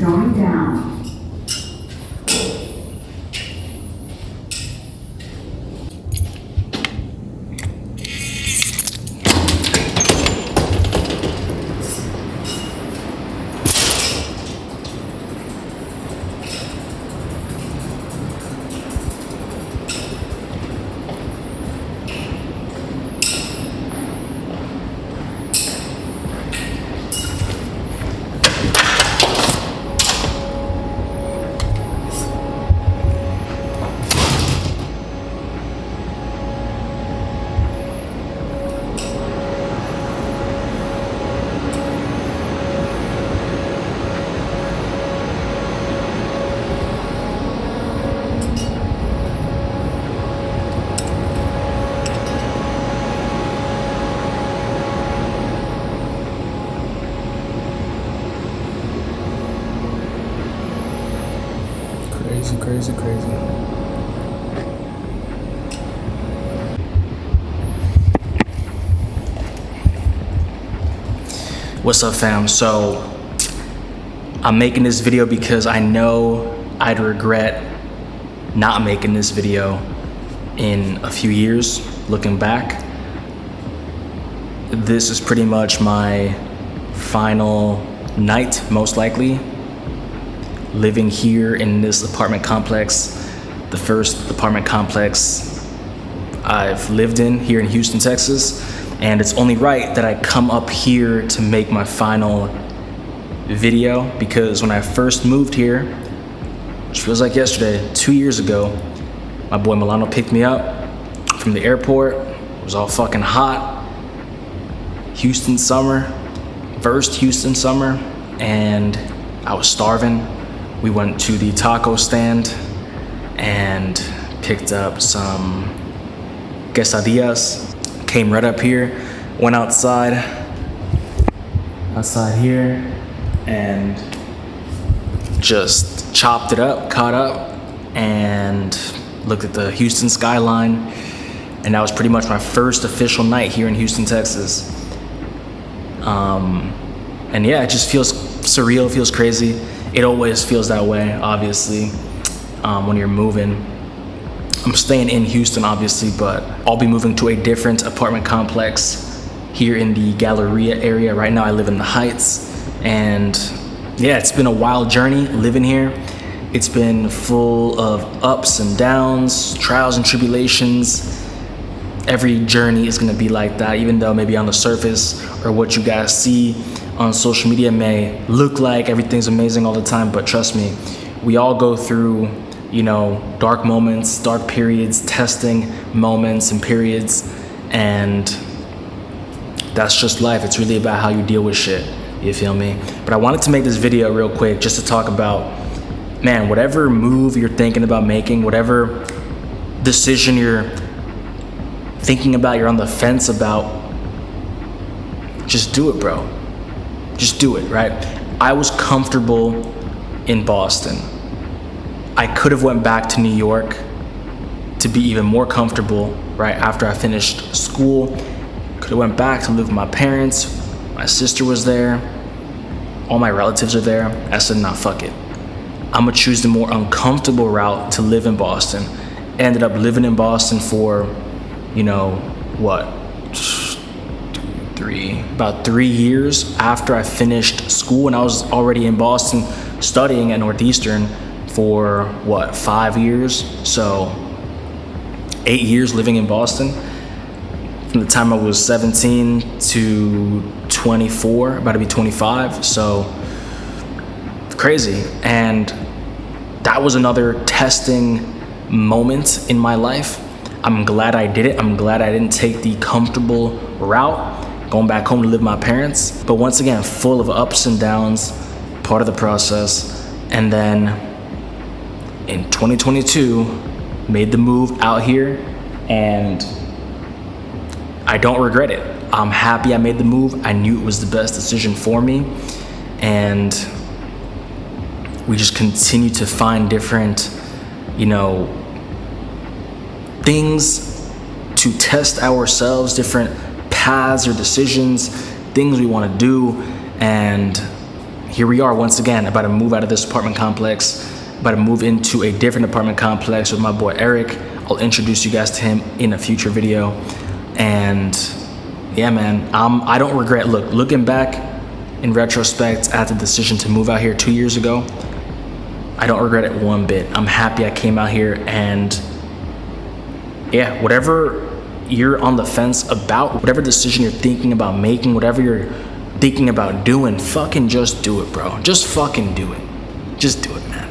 going down. Crazy. What's up, fam? So I'm making this video because I know I'd regret not making this video in a few years looking back. This is pretty much my final night, most likely, living here in this apartment complex, the first apartment complex I've lived in here in Houston, Texas. And it's only right that I come up here to make my final video, because when I first moved here, which feels like yesterday, 2 years ago, my boy Milano picked me up from the airport. It was all fucking hot. Houston summer, first Houston summer, and I was starving. We went to the taco stand and picked up some quesadillas. Came right up here, went outside here, and just chopped it up, caught up, and looked at the Houston skyline. And that was pretty much my first official night here in Houston, Texas. And yeah, it just feels surreal, feels crazy. It always feels that way, obviously, when you're moving. I'm staying in Houston, obviously, but I'll be moving to a different apartment complex here in the Galleria area. Right now I live in the Heights, and yeah, it's been a wild journey living here. It's been full of ups and downs, trials and tribulations. Every journey is gonna be like that, even though maybe on the surface or what you guys see on social media may look like everything's amazing all the time, but trust me, we all go through, you know, dark moments, dark periods, testing moments and periods, and that's just life. It's really about how you deal with shit, you feel me? But I wanted to make this video real quick just to talk about, man, whatever move you're thinking about making, whatever decision you're thinking about, you're on the fence about, just do it, bro. Just do it, right? I was comfortable in Boston. I could have went back to New York to be even more comfortable, right? After I finished school, could have went back to live with my parents. My sister was there. All my relatives are there. I said, nah, fuck it. I'm gonna choose the more uncomfortable route to live in Boston. Ended up living in Boston for, you know, what? About 3 years after I finished school, and I was already in Boston studying at Northeastern for what, 5 years? So 8 years living in Boston. From the time I was 17 to 24, about to be 25, so crazy. And that was another testing moment in my life. I'm glad I did it. I'm glad I didn't take the comfortable route, going back home to live with my parents. But once again, full of ups and downs, part of the process. And then in 2022, made the move out here, and I don't regret it. I'm happy I made the move. I knew it was the best decision for me. And we just continue to find different, you know, things to test ourselves, different paths or decisions, things we want to do. And here we are once again, about to move out of this apartment complex, about to move into a different apartment complex with my boy Eric. I'll introduce you guys to him in a future video. And yeah, man, I don't regret, looking back in retrospect at the decision to move out here 2 years ago, I don't regret it one bit. I'm happy I came out here, and yeah, whatever you're on the fence about, whatever decision you're thinking about making, whatever you're thinking about doing, fucking just do it, bro. Just fucking do it. Just do it, man.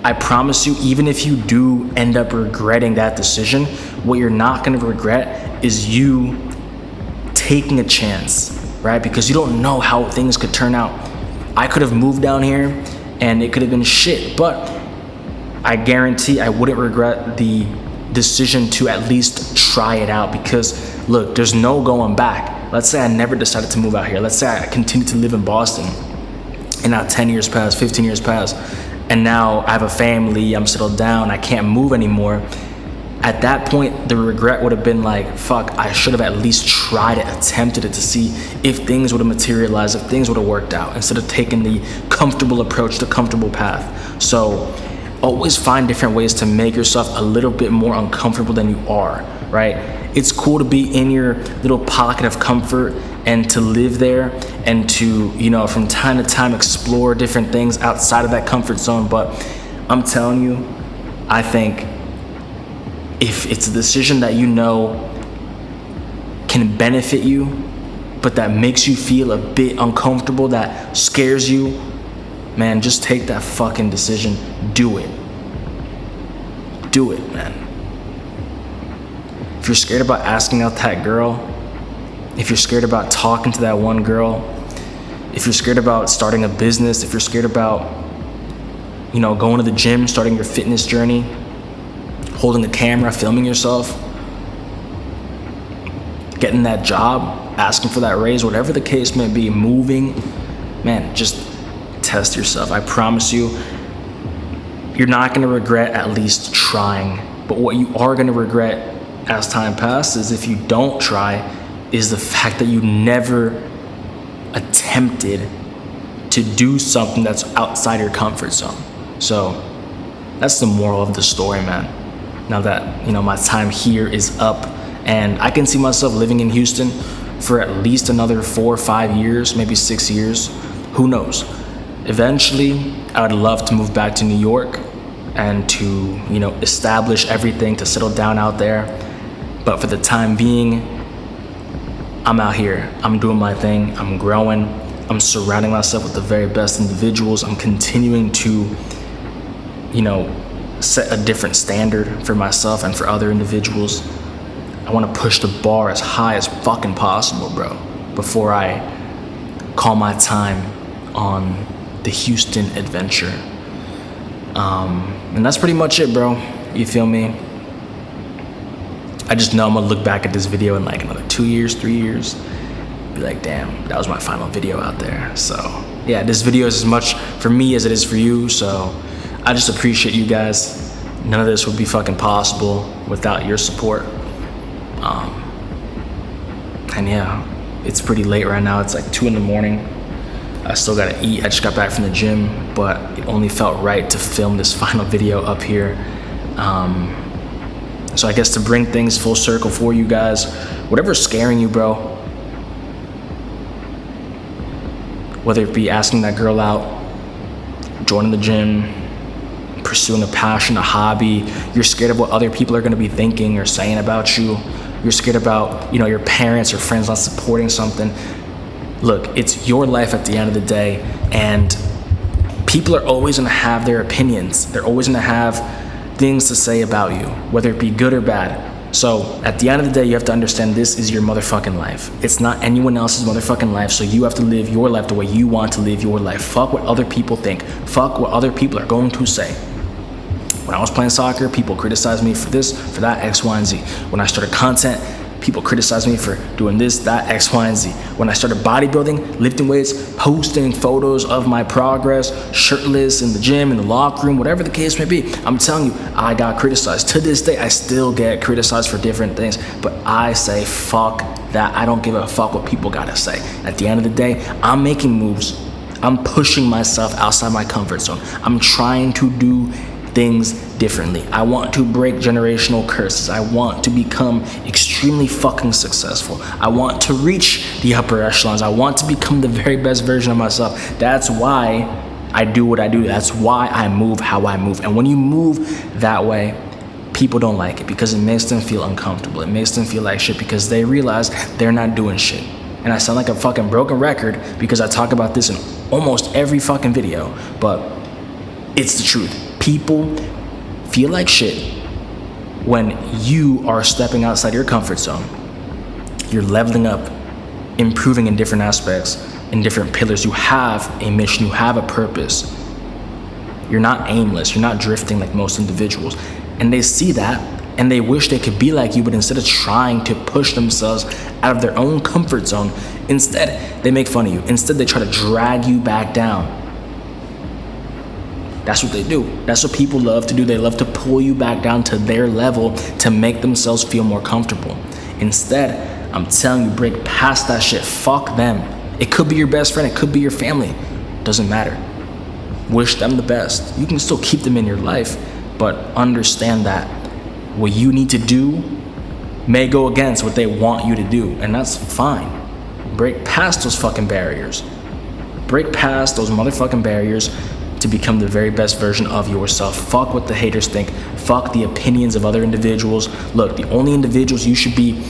I promise you, even if you do end up regretting that decision, what you're not gonna regret is you taking a chance, right? Because you don't know how things could turn out. I could have moved down here and it could have been shit, but I guarantee I wouldn't regret the decision to at least try it out, because look, there's no going back. Let's say I never decided to move out here. Let's say I continue to live in Boston, and now 10 years pass, 15 years pass, and now I have a family, I'm settled down, I can't move anymore. At that point, the regret would have been like, fuck, I should have at least tried it, attempted it, to see if things would have materialized, if things would have worked out, instead of taking the comfortable approach, the comfortable path. So always find different ways to make yourself a little bit more uncomfortable than you are, right? It's cool to be in your little pocket of comfort and to live there and to, you know, from time to time explore different things outside of that comfort zone. But I'm telling you, I think if it's a decision that you know can benefit you, but that makes you feel a bit uncomfortable, that scares you, man, just take that fucking decision. Do it. Do it, man. If you're scared about asking out that girl, if you're scared about talking to that one girl, if you're scared about starting a business, if you're scared about, you know, going to the gym, starting your fitness journey, holding a camera, filming yourself, getting that job, asking for that raise, whatever the case may be, moving, man, just test yourself. I promise you, you're not gonna regret at least trying. But what you are gonna regret as time passes, if you don't try, is the fact that you never attempted to do something that's outside your comfort zone. So that's the moral of the story, man. Now that, you know, my time here is up and I can see myself living in Houston for at least another 4 or 5 years, maybe 6 years, who knows? Eventually, I would love to move back to New York and to, you know, establish everything, to settle down out there. But for the time being, I'm out here. I'm doing my thing. I'm growing. I'm surrounding myself with the very best individuals. I'm continuing to, you know, set a different standard for myself and for other individuals. I want to push the bar as high as fucking possible, bro, before I call my time on the Houston adventure. And that's pretty much it, bro. You feel me? I just know I'm gonna look back at this video in like another 2 years, 3 years, be like, damn, that was my final video out there. So yeah, this video is as much for me as it is for you. So I just appreciate you guys. None of this would be fucking possible without your support. And yeah, it's pretty late right now. It's like 2 in the morning. I still gotta eat. I just got back from the gym, but it only felt right to film this final video up here. So I guess to bring things full circle for you guys, whatever's scaring you, bro, whether it be asking that girl out, joining the gym, pursuing a passion, a hobby, you're scared of what other people are gonna be thinking or saying about you, you're scared about, you know, your parents or friends not supporting something. Look, it's your life at the end of the day, and people are always gonna have their opinions. They're always gonna have things to say about you, whether it be good or bad. So at the end of the day, you have to understand this is your motherfucking life. It's not anyone else's motherfucking life, so you have to live your life the way you want to live your life. Fuck what other people think. Fuck what other people are going to say. When I was playing soccer, people criticized me for this, for that, X, Y, and Z. When I started content, people criticized me for doing this, that, X, Y, and Z. When I started bodybuilding, lifting weights, posting photos of my progress, shirtless in the gym, in the locker room, whatever the case may be, I'm telling you, I got criticized. To this day, I still get criticized for different things, but I say, fuck that. I don't give a fuck what people gotta say. At the end of the day, I'm making moves. I'm pushing myself outside my comfort zone. I'm trying to do things differently. I want to break generational curses. I want to become extremely fucking successful. I want to reach the upper echelons. I want to become the very best version of myself. That's why I do what I do. That's why I move how I move. And when you move that way, people don't like it because it makes them feel uncomfortable. It makes them feel like shit because they realize they're not doing shit. And I sound like a fucking broken record because I talk about this in almost every fucking video, but it's the truth. People feel like shit when you are stepping outside your comfort zone. You're leveling up, improving in different aspects, in different pillars. You have a mission, you have a purpose. You're not aimless, you're not drifting like most individuals. And they see that and they wish they could be like you, but instead of trying to push themselves out of their own comfort zone, instead they make fun of you. Instead they try to drag you back down. That's what they do. That's what people love to do. They love to pull you back down to their level to make themselves feel more comfortable. Instead, I'm telling you, break past that shit. Fuck them. It could be your best friend, it could be your family. Doesn't matter. Wish them the best. You can still keep them in your life, but understand that what you need to do may go against what they want you to do, and that's fine. Break past those fucking barriers. Break past those motherfucking barriers to become the very best version of yourself. Fuck what the haters think. Fuck the opinions of other individuals. Look, the only individuals you should be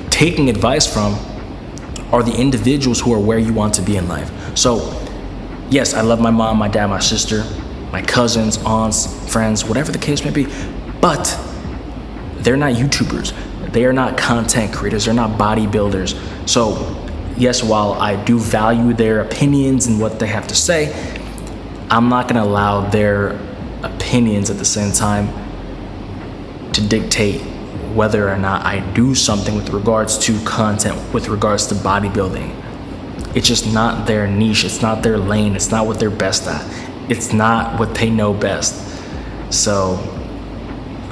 taking advice from are the individuals who are where you want to be in life. So, yes, I love my mom, my dad, my sister, my cousins, aunts, friends, whatever the case may be, but they're not YouTubers. They are not content creators. They're not bodybuilders. So, yes, while I do value their opinions and what they have to say, I'm not gonna allow their opinions at the same time to dictate whether or not I do something with regards to content, with regards to bodybuilding. It's just not their niche. It's not their lane. It's not what they're best at. It's not what they know best. So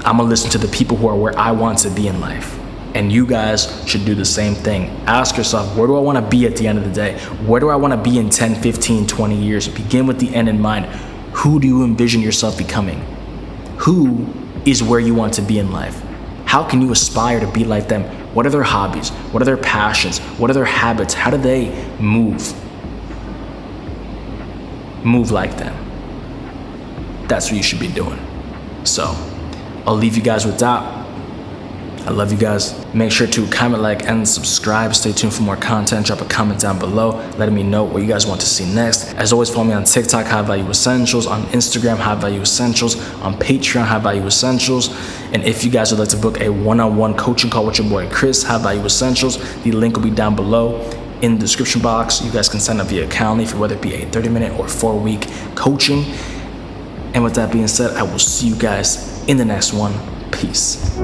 I'm gonna listen to the people who are where I want to be in life. And you guys should do the same thing. Ask yourself, where do I wanna be at the end of the day? Where do I wanna be in 10, 15, 20 years? Begin with the end in mind. Who do you envision yourself becoming? Who is where you want to be in life? How can you aspire to be like them? What are their hobbies? What are their passions? What are their habits? How do they move? Move like them. That's what you should be doing. So, I'll leave you guys with that. I love you guys. Make sure to comment, like, and subscribe. Stay tuned for more content. Drop a comment down below letting me know what you guys want to see next. As always, follow me on TikTok, High Value Essentials, on Instagram, High Value Essentials, on Patreon, High Value Essentials. And if you guys would like to book a one-on-one coaching call with your boy Chris, High Value Essentials, the link will be down below in the description box. You guys can sign up via Calendly for whether it be a 30-minute or 4-week coaching. And with that being said, I will see you guys in the next one. Peace.